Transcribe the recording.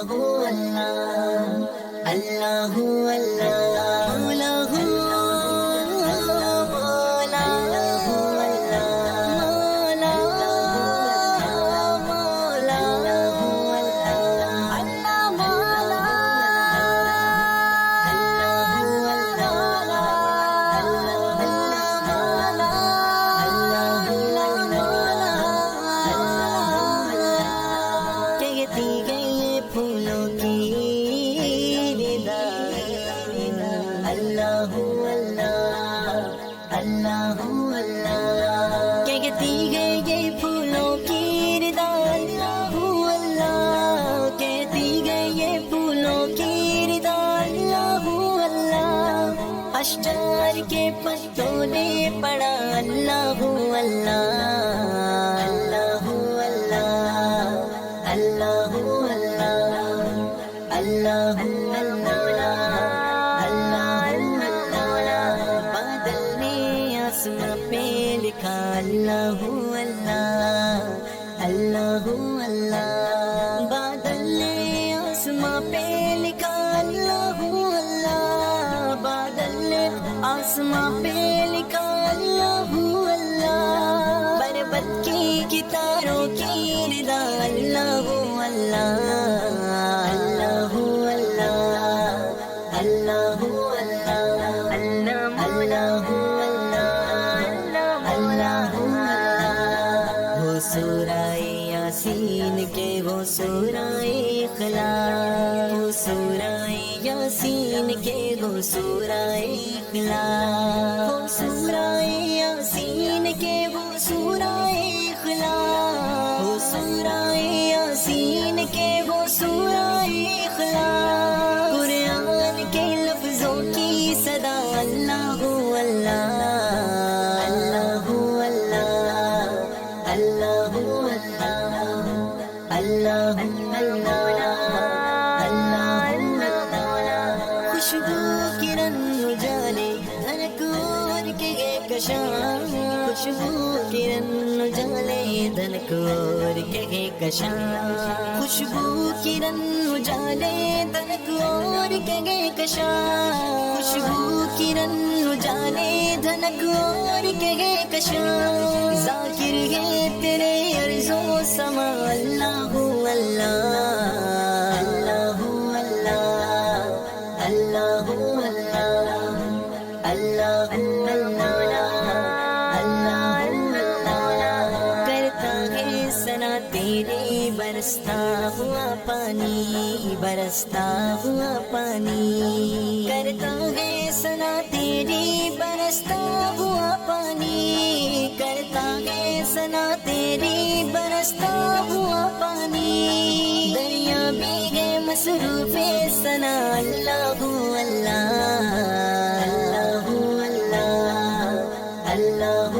اللہ اللہ مولا اللہ اللہ کہتی ہے یہ پھولوں کی ردا اللہ اللہ کہتی ہے یہ پھولوں کی ردا اللہ اللہ اشجار کے پتوں نے پڑا اللہ اللہ اللہ اللہ اللہ اللہ اللہ آسمان پہ لکھا اللہ اللہ اللہ اللہ بادل نے آسمان پہ لکھا اللہ اللہ بادل نے آسمان پہ لکھا اللہ اللہ بربت کی ستاروں کی ردا اللہ اللہ اللہ اللہ اللہ اللہ سورہ یاسین کے وہ سورہ اخلاص وہ سورہ یاسین کے وہ سورہ اخلاص وہ سورہ یاسین کے وہ سورہ اخلاص وہ سورہ یاسین کے وہ سورہ اخلاص قرآن کے لفظوں کی صدا اللہ اللہ اللہ خوشبو کرن اجالے دھنک اور کے کشاں خوشبو کرن اجالے دھنک اور کے کشاں خوشبو کرن اجالے دھنک اور کے کشاں خوشبو کرن اجالے دھنک اور کے کشاں ذاکر ہے تیرے عرض و سما اللہ اللہ اللہ اللہ اللہ اللہ کرتا ہے ثنا تیری برستا ہوا پانی برستا ہوا پانی کرتا ہے ثنا تیری برستا ہوا پانی کرتا ہے ثنا تیری برستا ہوا پانی دریا بھی ہے مصروف ثنا اللہ اللہ اللہ اللہ اللہ